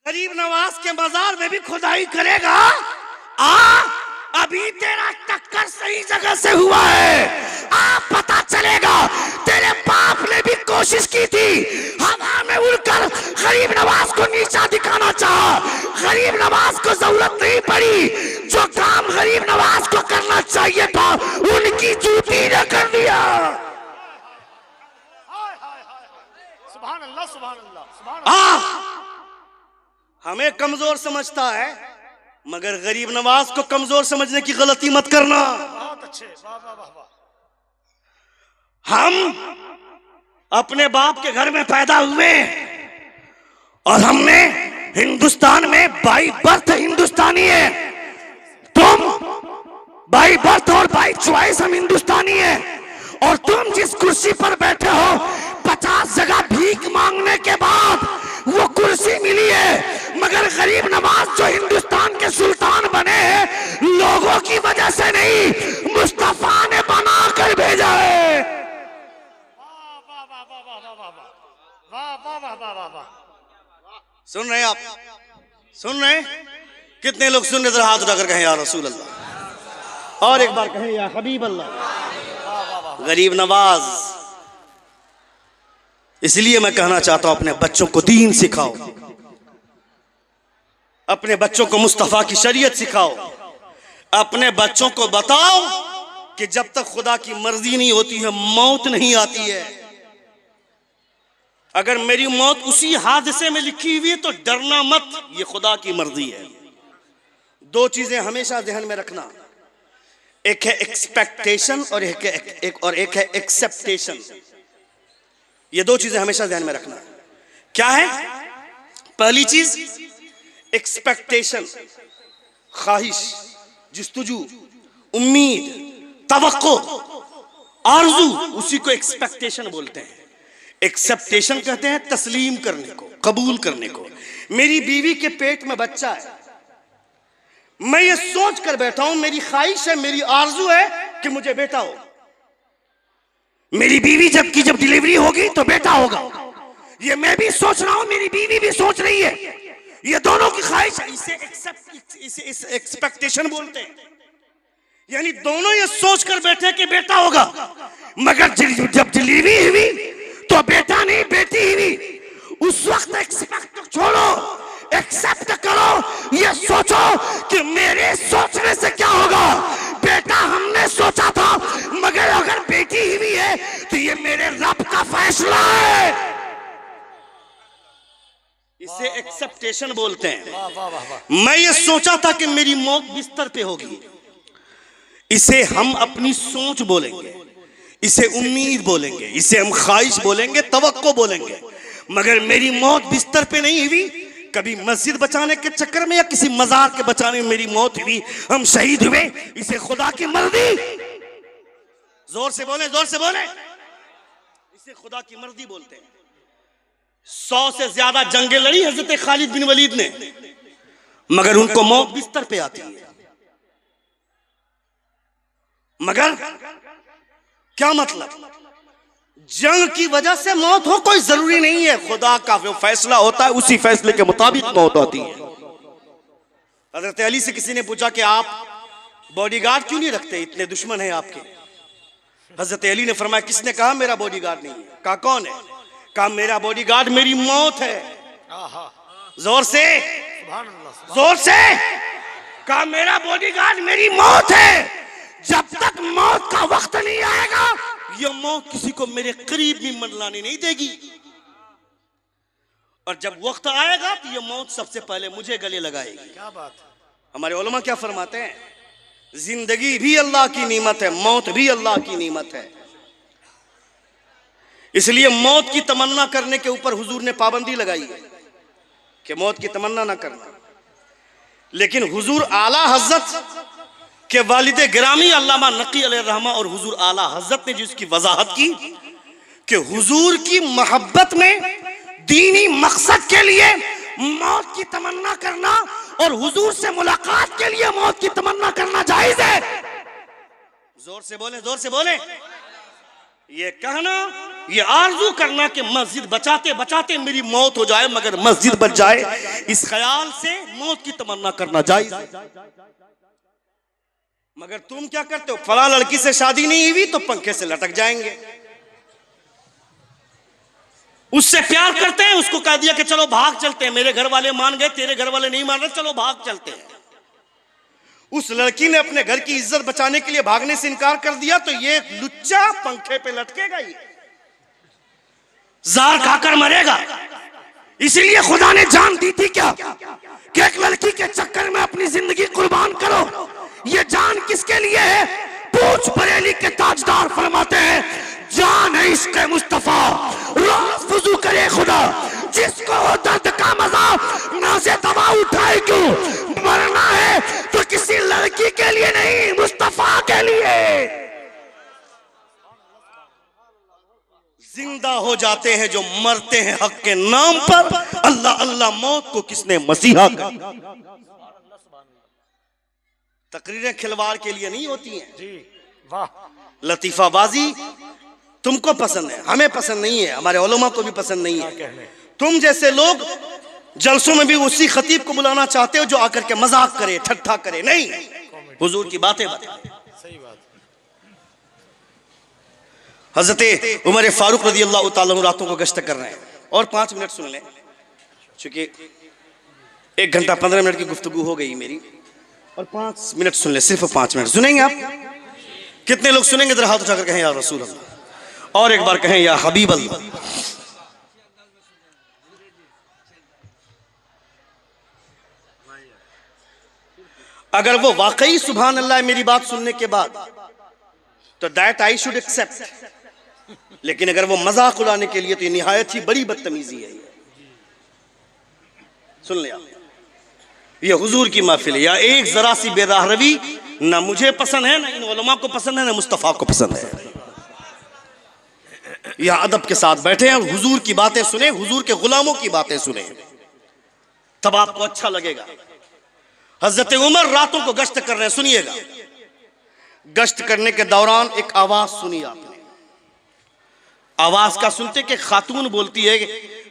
गरीब नवाज के मजार में भी खुदाई करेगा। अभी तेरा टक्कर सही जगह से हुआ है। पता चलेगा तेरे बाप ने भी कोशिश की थी हवा में उड़कर गरीब नवाज को नीचा दिखाना चाहा। गरीब नवाज को जरूरत नहीं पड़ी। जो काम गरीब नवाज को करना चाहिए था उनकी जूती ने कर दिया। सुभान अल्लाह, सुभान अल्लाह, सुभान अल्लाह। हमें कमजोर समझता है मगर गरीब नवाज को कमजोर समझने की गलती मत करना। बहुत अच्छे, वाह वाह वाह वाह। हम अपने बाप के घर में पैदा हुए और हमने हिंदुस्तान में बाई बर्थ हिंदुस्तानी है। तुम बाई बर्थ और बाई चॉइस हम हिंदुस्तानी है। और तुम जिस कुर्सी पर बैठे हो 50 जगह भीख मांगने के बाद वो कुर्सी मिली है। मगर गरीब नवाज जो हिंदुस्तान के सुल्तान बने हैं लोगों की वजह से नहीं, मुस्तफा ने बना कर भेजा है। वाह वाह वाह वाह वाह वाह वाह वाह वाह वाह वाह वाह। सुन रहे हैं आप? सुन रहे हैं? कितने लोग सुन रहे? जरा हाथ उठाकर कहें या रसूल अल्लाह। और एक बार कहें या हबीब अल्लाह। गरीब नवाज, इसलिए मैं कहना चाहता हूं अपने बच्चों को दीन सिखाओ, अपने बच्चों को मुस्तफा की शरीयत सिखाओ। अपने बच्चों को बताओ कि जब तक खुदा की मर्जी नहीं होती है मौत नहीं आती है। अगर मेरी मौत उसी हादसे में लिखी हुई है तो डरना मत, ये खुदा की मर्जी है। दो चीजें हमेशा ध्यान में रखना, एक है एक्सपेक्टेशन और एक है एक्सेप्टेशन। ये दो चीजें हमेशा ध्यान में रखना। क्या है? पहली चीज एक्सपेक्टेशन, ख्वाहिश, जिस्तुजू, उम्मीद, तवक्को, आरजू, उसी को एक्सपेक्टेशन बोलते हैं। एक्सेप्टेशन कहते हैं तस्लीम करने को, कबूल करने को। मेरी बीवी के पेट में बच्चा है, मैं ये सोच कर बैठा हूं, मेरी ख्वाहिश है, मेरी आरजू है कि मुझे बेटा हो। मेरी बीवी जब डिलीवरी होगी तो बेटा होगा, ये मैं भी सोच रहा हूं, मेरी बीवी भी सोच रही है, ये दोनों की ख्वाहिश है। इसे एक्सपेक्टेशन बोलते हैं। यानी दोनों ये सोच कर बैठे कि बेटा होगा, मगर जब डिलीवरी हुई तो बेटा नहीं बेटी हुई। उस वक्त एक्सपेक्ट छोड़ो, एक्सेप्ट करो। ये सोचो कि मेरे सोचने से क्या होगा। बेटा हमने सोचा था, मगर अगर बेटी हुई है तो ये मेरे रब का फैसला है। इसे एक्सेप्टेशन बोलते हैं। मैं ये सोचा था कि मेरी मौत बिस्तर पे होगी, इसे हम अपनी सोच बोलेंगे, इसे उम्मीद बोलेंगे, इसे हम ख्वाहिश बोलेंगे, तवक्को बोलेंगे। मगर मेरी मौत बिस्तर पे नहीं हुई, कभी मस्जिद बचाने के चक्कर में या किसी मजार के बचाने में मेरी मौत हुई, हम शहीद हुए, इसे खुदा की मर्जी। जोर से बोले, जोर से बोले, इसे खुदा की मर्जी बोलते हैं। 100 से ज्यादा जंगें लड़ी हजरत खालिद बिन वलीद ने, मगर उनको मौत बिस्तर पे आती है। मगर क्या मतलब? जंग की वजह से मौत हो कोई जरूरी नहीं है, खुदा का जो फैसला होता है उसी फैसले के मुताबिक मौत होती है। हजरत अली से किसी ने पूछा कि आप बॉडीगार्ड क्यों नहीं रखते, इतने दुश्मन हैं आपके। हजरत अली ने फरमाया, किसने कहा मेरा बॉडीगार्ड नहीं है? कहा कौन है? कहा मेरा बॉडीगार्ड मेरी मौत है। जोर से, जोर से कहा मेरा बॉडीगार्ड मेरी मौत है। जब तक मौत का वक्त नहीं आएगा ये मौत किसी को मेरे करीब भी मंडलाने नहीं देगी, और जब वक्त आएगा तो ये मौत सबसे पहले मुझे गले लगाएगी। क्या बात है। हमारे उलमा क्या फरमाते हैं? जिंदगी भी अल्लाह की नेमत है, मौत भी अल्लाह की नेमत है। इसलिए मौत की तमन्ना करने के ऊपर हुजूर ने पाबंदी लगाई है कि मौत की तमन्ना ना करना। लेकिन हुजूर आला हजरत के वालिद गिरामी अल्लामा नकी अलैहिर्रहमा और हुजूर आला हजरत ने जिसकी वजाहत की कि हुजूर की मोहब्बत में दीनी मकसद के लिए मौत की तमन्ना करना और हुजूर से मुलाकात के लिए मौत की तमन्ना करना जायज है। जोर से बोले, जोर से बोले। ये कहना ये आरजू करना कि मस्जिद बचाते बचाते मेरी मौत हो जाए मगर मस्जिद बच जाए, इस ख्याल से मौत की तमन्ना करना जायज है। मगर तुम क्या करते हो, फला लड़की से शादी नहीं हुई तो पंखे से लटक जाएंगे, उससे प्यार करते हैं, उसको कह दिया कि चलो भाग चलते हैं, मेरे घर वाले मान गए, तेरे घर वाले नहीं मान रहे, चलो भाग चलते हैं। उस लड़की ने अपने घर की इज्जत बचाने के लिए भागने से इनकार कर दिया, तो ये लुच्चा पंखे पे लटकेगा ही, जार खाकर मरेगा। इसीलिए खुदा ने जान दी थी क्या कि एक लड़की के चक्कर में अपनी जिंदगी कुर्बान करो। ये जान किसके लिए है? पूछ बरेली के ताजदार फरमाते हैं, जान है इश्क मुस्तफा, रोज वुजू करे खुदा, जिसको हो दर्द का मजा ना से दवा उठाए क्यों, मरना है तो किसी लड़की के लिए नहीं, मुस्तफा के लिए। जिंदा हो जाते हैं जो मरते हैं हक के नाम पर। अल्लाह अल्लाह मौत को किसने मसीहा कहा। तकरीरें खिलवाड़ के लिए नहीं होती हैं जी, वाह। लतीफाबाजी तुमको पसंद है, हमें पसंद नहीं है, हमारे उलमा को भी पसंद नहीं है। तुम जैसे लोग जलसों में भी उसी खतीब को बुलाना चाहते हो जो आकर के मजाक करे, ठट्ठा करे। नहीं, हुजूर की बातें बताए। सही बात। हजरत उमर फारूक रज़ी अल्लाह तआला अन्हु रातों को गश्त कर रहे हैं, और 5 मिनट सुन लें, चूंकि 1 घंटा 15 मिनट की गुफ्तगू हो गई मेरी, और 5 मिनट सुन ले, सिर्फ 5 मिनट सुनेंगे आप? कितने लोग सुनेंगे? जरा हाथ उठाकर कहें या रसूल अल्लाह, और एक बार कहें या हबीब अल्लाह। अगर वो वाकई सुभान अल्लाह मेरी बात सुनने के बाद, तो दैट आई शुड एक्सेप्ट। लेकिन अगर वो मजाक उड़ाने के लिए, तो ये निहायत ही बड़ी बदतमीजी है। सुन लिया, ये हुजूर की महफिल है, या एक जरा सी बेराहरवी ना मुझे पसंद है, ना इन उलमा को पसंद है, ना मुस्तफा को पसंद है। या अदब के साथ बैठे हैं, हुजूर की बातें सुने, हुजूर के गुलामों की बातें सुने, तब आपको अच्छा लगेगा। हजरत उमर रातों को गश्त कर रहे हैं, सुनिएगा। गश्त करने के दौरान एक आवाज सुनी आपने। आवाज का सुनते कि खातून बोलती है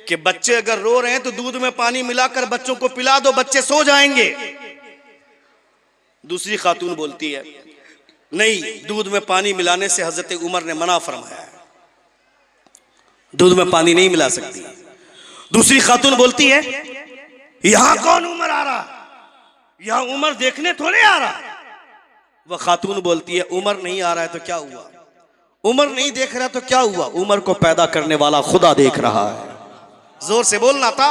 कि बच्चे अगर रो रहे हैं तो दूध में पानी मिलाकर बच्चों को पिला दो, बच्चे सो जाएंगे। दूसरी खातून बोलती है नहीं, दूध में पानी मिलाने से हजरत उमर ने मना फरमाया है, दूध में पानी नहीं मिला सकती। दूसरी खातून बोलती है यहां कौन उमर आ रहा, यहां उमर देखने थोड़े आ रहा। वह खातून बोलती है उमर नहीं आ रहा है तो क्या हुआ, उमर नहीं देख रहा तो क्या हुआ, उमर को पैदा करने वाला खुदा देख रहा है। जोर से बोलना था।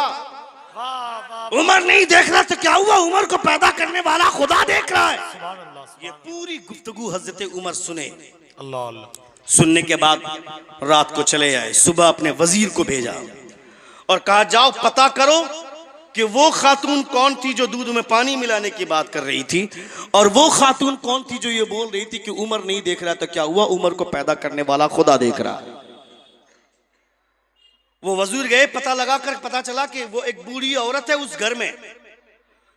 उमर नहीं देख रहा तो क्या हुआ, उमर को पैदा करने वाला खुदा देख रहा है। ये पूरी गुफ्तगू हजरत उमर सुने। अल्लाह अल्लाह। सुनने के बाद रात को चले आए, सुबह अपने वजीर को भेजा और कहा जाओ पता करो कि वो खातून कौन थी जो दूध में पानी मिलाने की बात कर रही थी, और वो खातून कौन थी जो ये बोल रही थी कि उमर नहीं देख रहा तो क्या हुआ, उमर को पैदा करने वाला खुदा देख रहा है। वो वजीर गए, पता लगाकर पता चला कि वो एक बूढ़ी औरत है उस घर में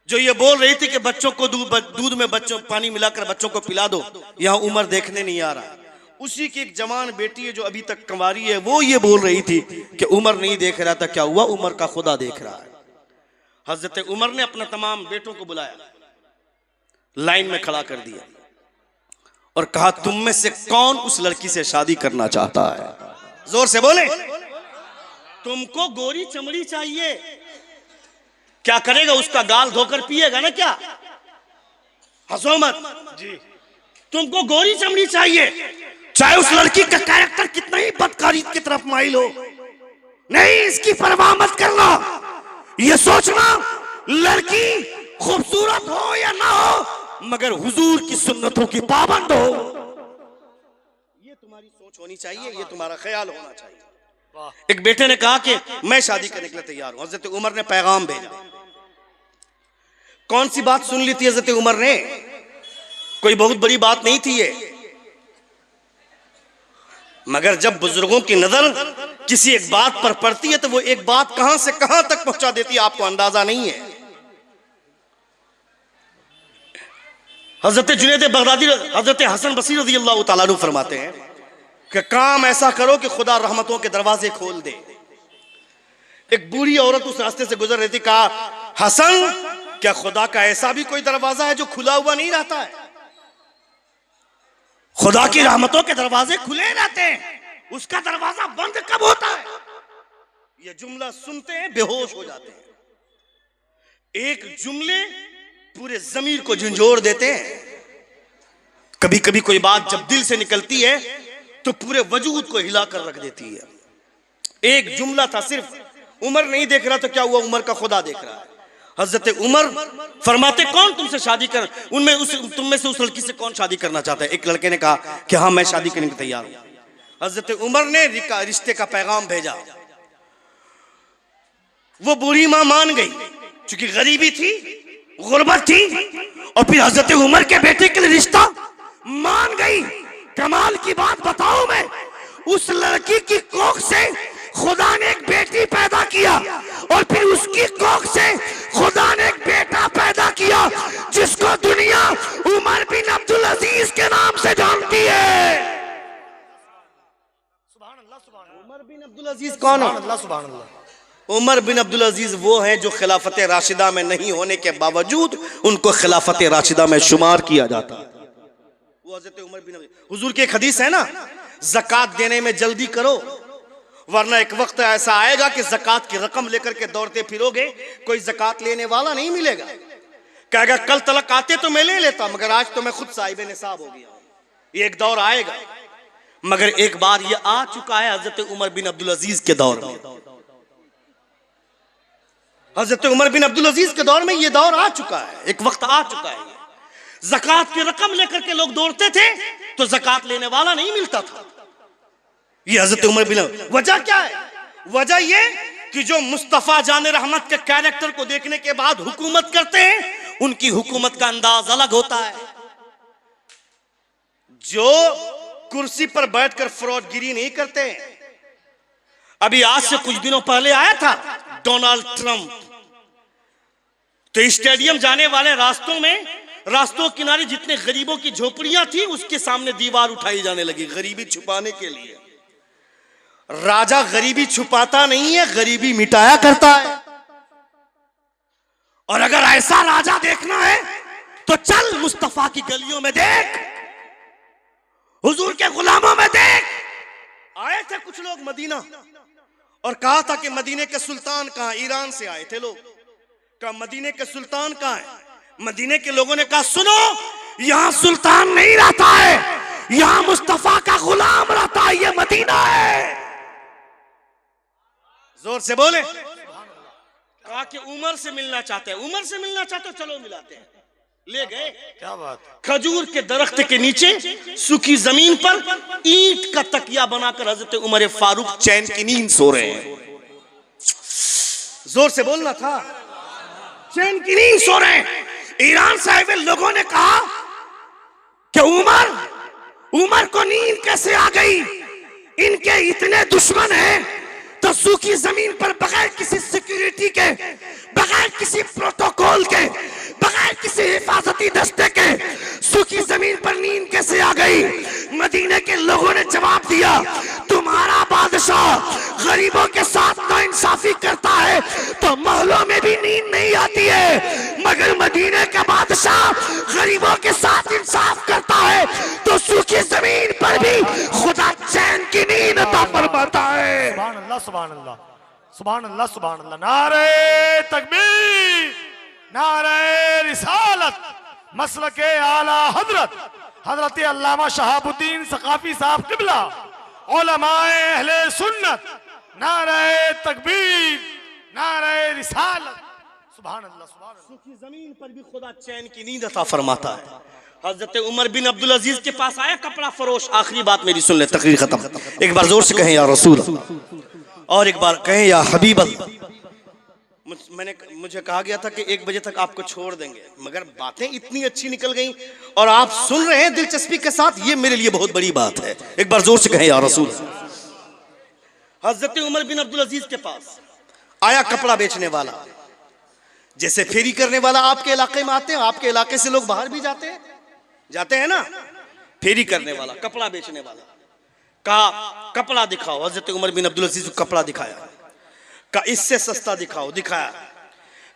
जो ये बोल रही थी कि बच्चों को दूध में बच्चों पानी मिलाकर बच्चों को पिला दो, यहां उमर देखने नहीं आ रहा। उसी की एक जवान बेटी है जो अभी तक कंवारी है, वो ये बोल रही थी कि उमर नहीं देख रहा था, क्या हुआ, उमर का खुदा देख रहा है। हजरत उमर ने अपने तमाम बेटों को बुलाया, लाइन में खड़ा कर दिया और कहा तुम में से कौन उस लड़की से शादी करना चाहता है, जोर से बोले। तुमको गोरी चमड़ी चाहिए, क्या करेगा, उसका गाल धोकर पिएगा ना क्या, हंसो मत जी। तुमको गोरी चमड़ी चाहिए, चाहे उस लड़की का कैरेक्टर कितना ही बदकारी की तरफ माइल हो, नहीं, इसकी परवाह मत करना। ये सोचना लड़की खूबसूरत हो या ना हो मगर हुजूर की सुन्नतों की पाबंद हो, ये तुम्हारी सोच होनी चाहिए, ये तुम्हारा ख्याल होना चाहिए। एक बेटे ने कहा कि मैं शादी करने के लिए तैयार हूं। हजरत उमर ने पैगाम भेजा। कौन सी बात सुन ली थी हजरत उमर ने, कोई बहुत बड़ी बात नहीं थी ये, मगर जब बुजुर्गों की नजर किसी एक बात पर पड़ती है तो वो एक बात कहां से कहां तक पहुंचा देती है आपको अंदाजा नहीं है। हजरत जुनैद बगदादी, हजरत हसन बसरी रज़ी अल्लाह तआला अन्हु फरमाते हैं कि काम ऐसा करो कि खुदा रहमतों के दरवाजे खोल दे। एक बूढ़ी औरत उस रास्ते से गुजर रही थी, कहा हसन क्या खुदा का ऐसा भी कोई दरवाजा है जो खुला हुआ नहीं रहता है? खुदा की रहमतों के दरवाजे खुले रहते हैं, उसका दरवाजा बंद कब होता है? ये जुमला सुनते हैं बेहोश हो जाते हैं। एक जुमले पूरे जमीर को झंझोर देते हैं। कभी कभी कोई बात जब दिल से निकलती है तो पूरे वजूद को हिलाकर रख देती है। एक जुमला था, सिर्फ उमर नहीं देख रहा तो क्या हुआ, उमर का खुदा देख रहा है। हजरत उमर फरमाते कौन तुमसे शादी कर, तुम में से उस लड़की से कौन शादी करना चाहता है? एक लड़के ने कहा कि हाँ मैं शादी करने को तैयार हूं। हजरत उमर ने रिश्ते का पैगाम भेजा। वो बूढ़ी मां मान गई, क्योंकि गरीबी थी, गुर्बत थी, और फिर हजरत उमर के बेटे के लिए रिश्ता मान गई। कमाल की बात बताऊं मैं, उस लड़की की कोख से खुदा ने एक बेटी पैदा किया, और फिर उसकी कोख से खुदा ने एक बेटा पैदा किया जिसको दुनिया उमर बिन अब्दुल अजीज के नाम से जानती है। उमर बिन अब्दुल अजीज कौन है? अल्लाह सुभान अल्लाह। उमर बिन अब्दुल अजीज वो हैं जो खिलाफत राशिदा में नहीं होने के बावजूद उनको खिलाफत राशिदा में शुमार किया जाता है। वो हजरत उमर बिन हुजूर की एक हदीस है ना, ज़कात देने में जल्दी करो, वरना एक वक्त ऐसा आएगा कि ज़कात की रकम लेकर के दौड़ते फिरोगे, कोई ज़कात लेने वाला नहीं मिलेगा। कहेगा कल तलक आते तो मैं ले लेता, मगर आज तो मैं खुद साहिब निसाब हो गया। ये एक दौर आएगा, मगर एक बार ये आ चुका है हजरत उमर बिन अब्दुल अजीज के दौर में। हजरत उमर बिन अब्दुल अजीज के दौर में ये दौर आ चुका है, एक वक्त आ चुका है। ज़कात की रकम लेकर के लोग दौड़ते थे तो ज़कात लेने वाला नहीं मिलता था। ये हजरत उमर बिन, वजह क्या है? वजह ये कि जो मुस्तफा जान रहमत के कैरेक्टर को देखने के बाद हुकूमत करते हैं, उनकी हुकूमत का अंदाज अलग होता है। जो कुर्सी पर बैठकर फ्रॉडगिरी नहीं करते। अभी आज से कुछ दिनों पहले आया था डोनाल्ड ट्रंप, तो स्टेडियम जाने वाले रास्तों किनारे जितने गरीबों की झोपड़ियां थी, उसके सामने दीवार उठाई जाने लगी गरीबी छुपाने के लिए। राजा गरीबी छुपाता नहीं है, गरीबी मिटाया करता है। और अगर ऐसा राजा देखना है तो चल मुस्तफा की गलियों में देख, हुजूर के गुलामों में देख। आए थे कुछ लोग मदीना और कहा था कि मदीने के सुल्तान कहां? ईरान से आए थे लोग। कहा मदीने के सुल्तान कहां है? मदीने के लोगों ने कहा सुनो, यहां सुल्तान नहीं रहता है, यहां मुस्तफा का गुलाम रहता है, ये मदीना है। जोर से बोले। कहा कि उमर से मिलना चाहते हैं, उमर से मिलना चाहते हो, चलो मिलाते हैं। ले गए। क्या बात? खजूर के दरख्त के नीचे सूखी जमीन पर ईंट का तकिया बनाकर हजरत उमर फारूक चैन की नींद सो रहे हैं। जोर से बोलना था, चैन की नींद सो रहे हैं। ईरान से आए हुए लोगों ने कहा कि उमर को नींद कैसे आ गई? इनके इतने दुश्मन हैं तो सूखी जमीन पर बगैर किसी सिक्योरिटी के, बगैर किसी प्रोटोकॉल के, बगैर किसी हिफाजती दस्ते के सूखी जमीन पर नींद कैसे आ गई? मदीने के लोगों ने जवाब दिया, तुम्हारा बादशाह गरीबों के साथ नाइंसाफी करता है तो महलों में भी नींद नहीं आती है, मगर मदीने का बादशाह गरीबों के साथ इंसाफ करता है तो सूखी जमीन पर भी खुदा चैन की नींद अता फरमाता है। सुभान अल्लाह, सुभान अल्लाह, सुभान अल्लाह, सुभान अल्लाह। नारे तकबीर, नारे रिसालत, मसलके आला हजरत अल्लामा शहाबुद्दीन सकाफी साहब किबला, उलमाए अहले सुन्नत, नारे तकबीर, नारे रिसालत। सुभान अल्लाह, सुभान अल्लाह। सूखी जमीन पर भी खुदा चैन की नींद अता फरमाता है। हजरत उमर बिन अब्दुल अजीज के पास आया कपड़ा फरोश। आखिरी बात मेरी सुन ले, तकरीर खत्म। एक बार जोर से कहें या रसूल, और एक बार कहें या हबीब। मुझे कहा गया था कि 1 बजे तक आपको छोड़ देंगे, मगर बातें इतनी अच्छी निकल गई और आप सुन रहे हैं दिलचस्पी के साथ, ये मेरे लिए बहुत बड़ी बात है। एक बार जोर से कहें या रसूल। हजरत उमर बिन अब्दुल अजीज के पास आया कपड़ा बेचने वाला, जैसे फेरी करने वाला आपके इलाके में आते हैं, आपके इलाके से लोग बाहर भी जाते हैं ना, फेरी करने वाला, कपड़ा बेचने वाला। कहा कपड़ा दिखाओ, हजरत उमर बिन अब्दुल अजीज को कपड़ा दिखाया, कहा इससे सस्ता दिखाओ, दिखाया,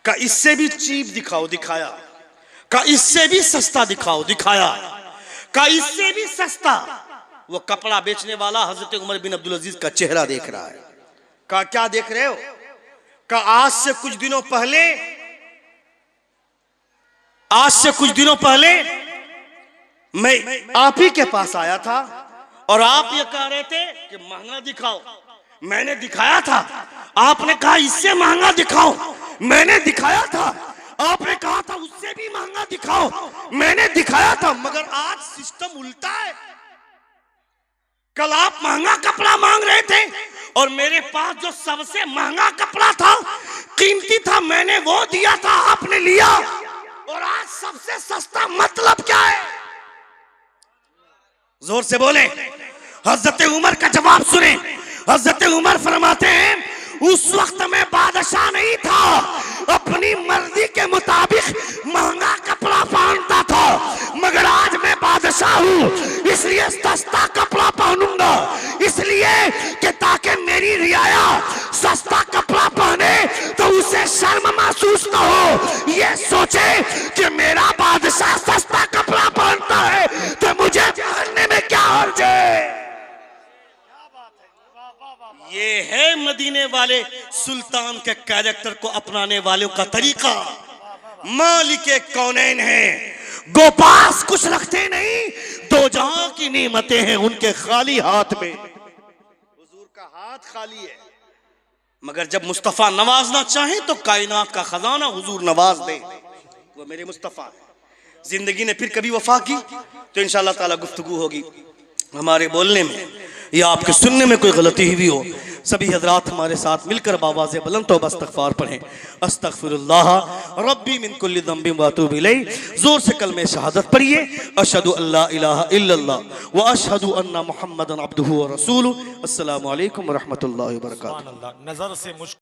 कहा इससे भी चीप दिखाओ, दिखाया, कहा इससे भी सस्ता दिखाओ, दिखाया, कहा इससे भी सस्ता। वो कपड़ा बेचने वाला हजरत उमर बिन अब्दुल अजीज का चेहरा देख रहा है। कहा क्या देख रहे हो? कहा आज से कुछ दिनों पहले मैं आप ही के पास आया था और आप ये कह रहे थे कि महंगा दिखाओ, मैंने दिखाया था, आपने कहा इससे महंगा दिखाओ, मैंने दिखाया था, आपने कहा था उससे भी महंगा दिखाओ, मैंने दिखाया था, मगर आज सिस्टम उल्टा है। कल आप महंगा कपड़ा मांग रहे थे और मेरे पास जो सबसे महंगा कपड़ा था, कीमती था, मैंने वो दिया था, आपने लिया, और आज सबसे सस्ता मतलब क्या है? जोर से बोले, हजरत उमर का जवाब सुने। हजरत उमर फरमाते हैं उस वक्त मैं बादशाह नहीं था, अपनी मर्जी के मुताबिक महंगा कपड़ा पहनता था, मगर आज मैं बादशाह हूं, इसलिए सस्ता कपड़ा पहनूंगा, इसलिए कि ताकि मेरी रियाया सस्ता कपड़ा पहने तो उसे शर्म महसूस न हो, ये सोचे कि मेरा बादशाह सस्ता कपड़ा पहनता है तो मुझे पहनने में क्या हर्ज है। ये है मदीने वाले सुल्तान के कैरेक्टर को अपनाने वालों का तरीका। मालिके कौनैन है, गोपास कुछ रखते नहीं, दो जहां की नेमतें हैं उनके खाली हाथ में। हुजूर का हाथ खाली है, मगर जब मुस्तफा नवाजना चाहे तो कायनात का खजाना हुजूर नवाज दे, वो मेरे मुस्तफा है। जिंदगी ने फिर कभी वफा की तो इंशाअल्लाह ताला गुफ्तगू होगी। हमारे बोलने में या आपके सुनने में कोई गलती हुई हो, सभी हजरात हमारे साथ मिलकर बावाज़े बुलंद तौबा इस्तग़फ़ार पढ़ें। अस्तग़फ़िरुल्लाह रब्बी मिन कुल्लि ज़ंबिन व अतूबु इलैह। जोर से कलमे शहादत पढ़िए, अशहदु अल्ला इलाहा इल्लल्लाह व अशहदु अन्ना मुहम्मदन अब्दुहु व रसूलुहु। अस्सलामु अलैकुम व रहमतुल्लाहि व बरकातुहू। नजर से मुझको